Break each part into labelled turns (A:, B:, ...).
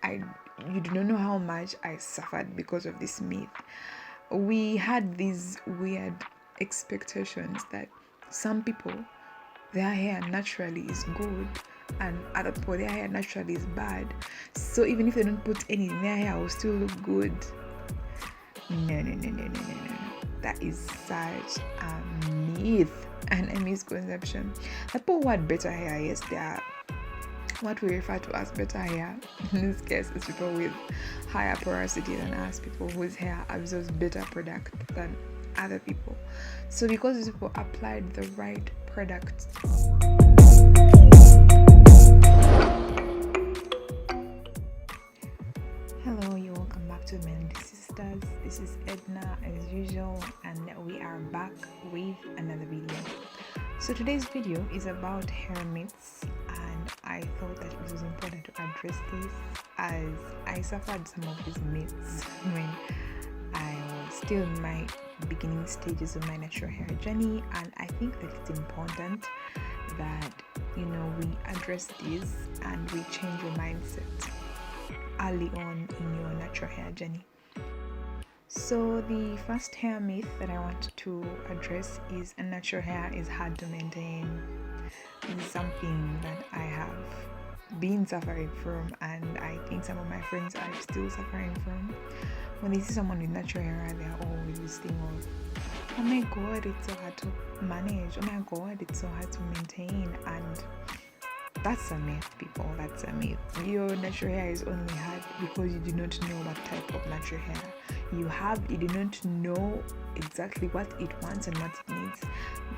A: I You do not know how much I suffered because of this myth. We had these weird expectations that some people, their hair naturally is good and other people, their hair naturally is bad. So even if they don't put anything, their hair will still look good. No. That is such a myth and a misconception. The people who had better hair, yes, they are what we refer to as better hair. In this case, it's people with higher porosity than us, people whose hair absorbs better product than other people. So because these people applied the right product, hello, you're welcome back to Melody Sisters. This is Edna as usual, and we are back with another video. So today's video is about hair myths, and I thought that it was important to address this as I suffered some of these myths when I was still in my beginning stages of my natural hair journey, and I think that it's important that we address this and we change your mindset early on in your natural hair journey. So the first hair myth that I want to address is natural hair is hard to maintain. This is something that I have been suffering from, and I think some of my friends are still suffering from. When they see someone with natural hair, they are always this thing of, oh my god, it's so hard to manage, oh my god, it's so hard to maintain. And that's a myth, people. That's a myth. Your natural hair is only hard because you do not know what type of natural hair you have. You do not know exactly what it wants and what it needs.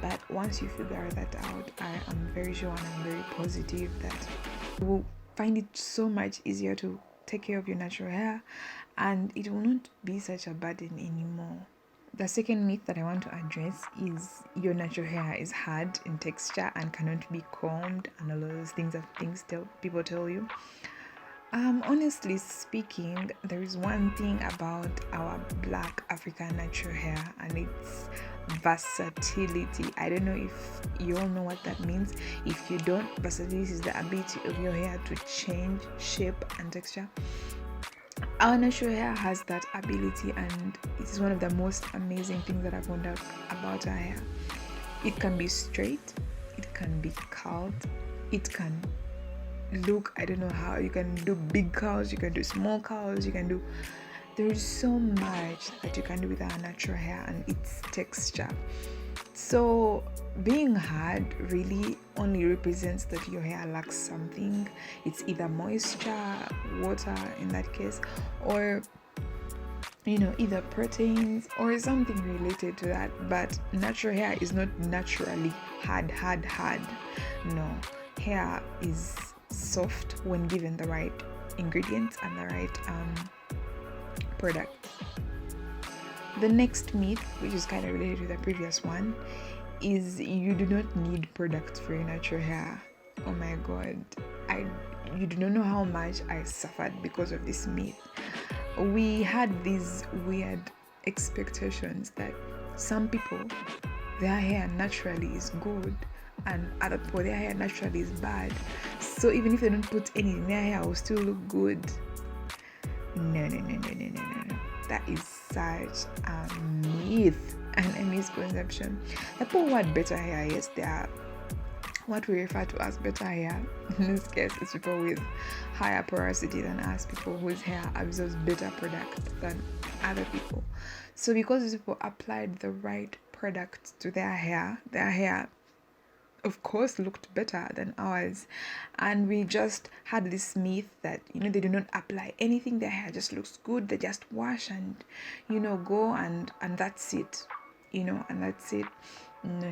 A: But once you figure that out, I am very sure and I'm very positive that you will find it so much easier to take care of your natural hair, and it will not be such a burden anymore. The second myth that I want to address is your natural hair is hard in texture and cannot be combed, and all of those things that people tell you. Honestly speaking, there is one thing about our Black African natural hair, and it's versatility. I don't know if you all know what that means. If you don't, versatility is the ability of your hair to change shape and texture. Our natural hair has that ability, and it is one of the most amazing things that I've found out about our hair. It can be straight, it can be curled, it can look, I don't know how, you can do big curls, you can do small curls, there is so much that you can do with our natural hair and its texture. So being hard really only represents that your hair lacks something. It's either moisture, water in that case, or either proteins or something related to that. But natural hair is not naturally hard. No, hair is soft when given the right ingredients and the right products. The next myth, which is kind of related to the previous one, is you do not need products for your natural hair. Oh my god, you do not know how much I suffered because of this myth. We had these weird expectations that some people, their hair naturally is good and other people, their hair naturally is bad. So even if they don't put anything, their hair will still look good. No. That is such a myth and a misconception. The people who had better hair, yes, they are what we refer to as better hair. In this case, it's people with higher porosity than us, people whose hair absorbs better product than other people. So because these people applied the right product to their hair of course looked better than ours, and we just had this myth that they do not apply anything, their hair just looks good, they just wash and go and that's it, and that's it. No,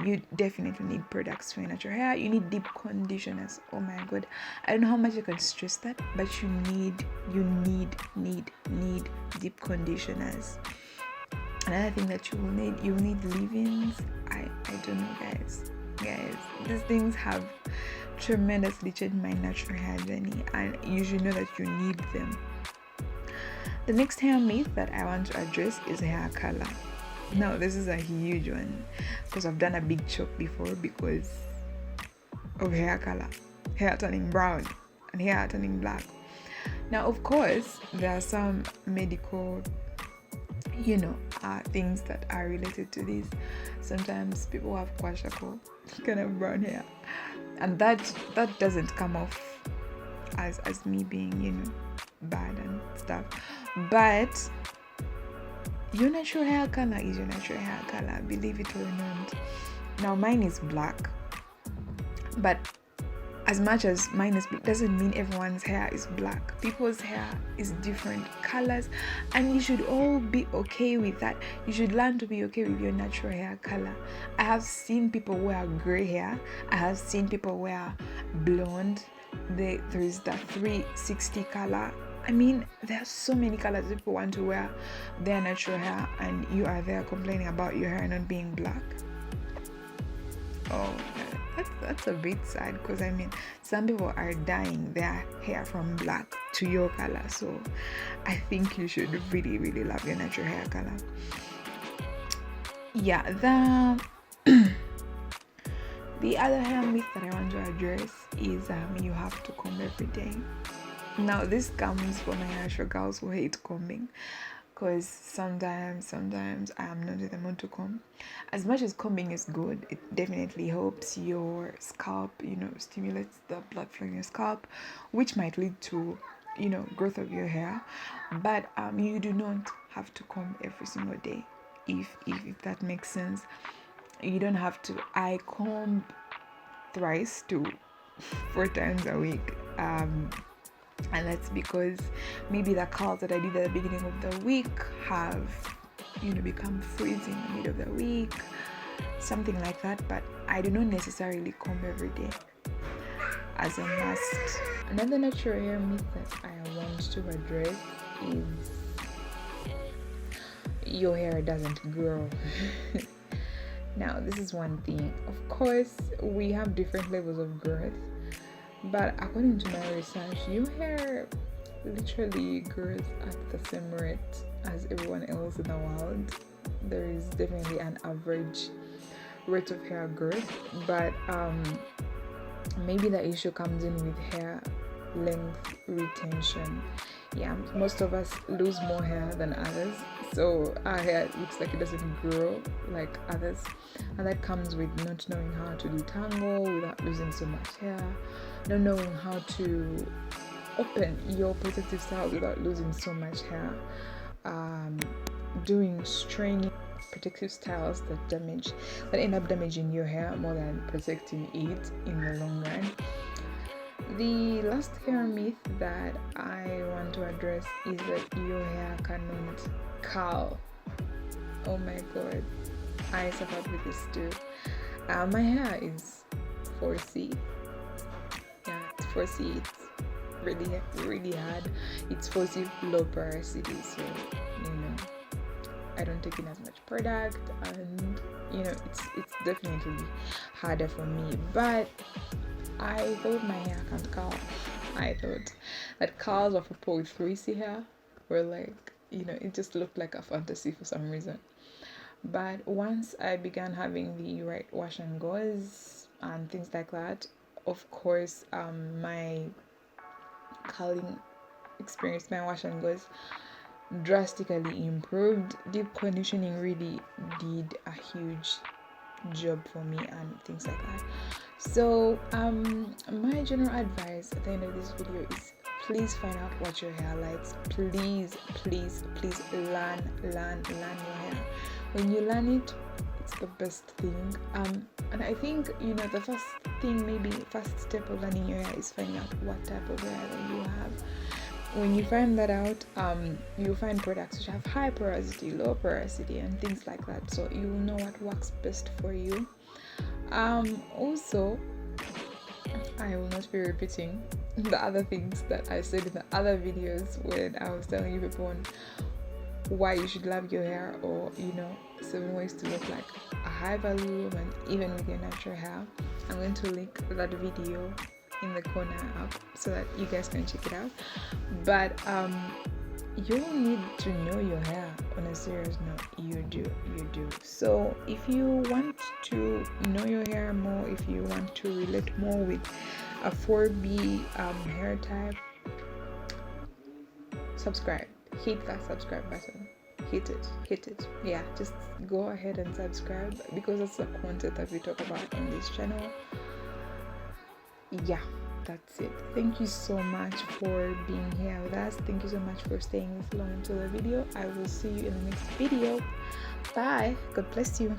A: you definitely need products for your natural hair. You need deep conditioners. Oh my god, I don't know how much I can stress that, but you need deep conditioners. Another thing that you will need leave-ins. I don't know, guys, these things have tremendously changed my natural hair journey, and you should know that you need them. The next hair myth that I want to address is hair color. Now this is a huge one because I've done a big chop before because of hair color, hair turning brown and hair turning black. Now, of course, there are some medical, things that are related to this. Sometimes people have kwashako, kind of brown hair, and that doesn't come off as me being, bad and stuff. But your natural hair color is your natural hair color, believe it or not. Now, mine is black, but as much as mine is black doesn't mean everyone's hair is black. People's hair is different colors, and you should all be okay with that. You should learn to be okay with your natural hair color. I have seen people wear gray hair. I have seen people wear blonde. There is the 360 color. I mean, there are so many colors people want to wear their natural hair, and you are there complaining about your hair not being black. Oh, that's a bit sad, because I mean, some people are dyeing their hair from black to your color. So I think you should really, really love your natural hair color. Yeah, the other hair myth that I want to address is you have to comb every day. Now, this comes from my natural girls who hate combing, because sometimes I am not in the mood to comb. As much as combing is good, it definitely helps your scalp, stimulates the blood flow in your scalp, which might lead to, growth of your hair. But you do not have to comb every single day, if that makes sense. You don't have to. I comb thrice to 4 times a week. And that's because maybe the curls that I did at the beginning of the week have, become frizzy in the middle of the week, something like that. But I do not necessarily comb every day as a must. Another natural hair myth that I want to address is your hair doesn't grow. Now, this is one thing. Of course, we have different levels of growth. But according to my research, your hair literally grows at the same rate as everyone else in the world. There is definitely an average rate of hair growth, but maybe the issue comes in with hair length retention. Yeah, most of us lose more hair than others, so our hair looks like it doesn't grow like others, and that comes with not knowing how to detangle without losing so much hair, not knowing how to open your protective styles without losing so much hair, doing straining protective styles that end up damaging your hair more than protecting it in the long run. The last hair myth that I want to address is that your hair cannot curl. Oh my god, I suffered with this too. My hair is 4C. Yeah, it's 4C. It's really, really hard. It's 4C low porosity, so I don't take in as much product, and it's definitely harder for me. But I thought my hair can't curl. I thought that curls of people with 3C hair were like, it just looked like a fantasy for some reason. But once I began having the right wash and goes and things like that, of course, my curling experience, my wash and goes drastically improved. Deep conditioning really did a huge job for me and things like that. So my general advice at the end of this video is, please find out what your hair likes. Please learn your hair. When you learn it, it's the best thing. And I think the first step of learning your hair is finding out what type of hair that you have. When you find that out, you'll find products which have high porosity, low porosity, and things like that, so you will know what works best for you. Also, I will not be repeating the other things that I said in the other videos when I was telling you people on why you should love your hair, or 7 ways to look like a high value woman even with your natural hair. I'm going to link that video in the corner up so that you guys can check it out. But you need to know your hair on a serious note. You do. So if you want to know your hair more, if you want to relate more with a 4B hair type, subscribe. Hit that subscribe button. Hit it. Yeah, just go ahead and subscribe, because that's the content that we talk about on this channel. Yeah, that's it. Thank you so much for being here with us. Thank you so much for staying this long into the video. I will see you in the next video. Bye. God bless you.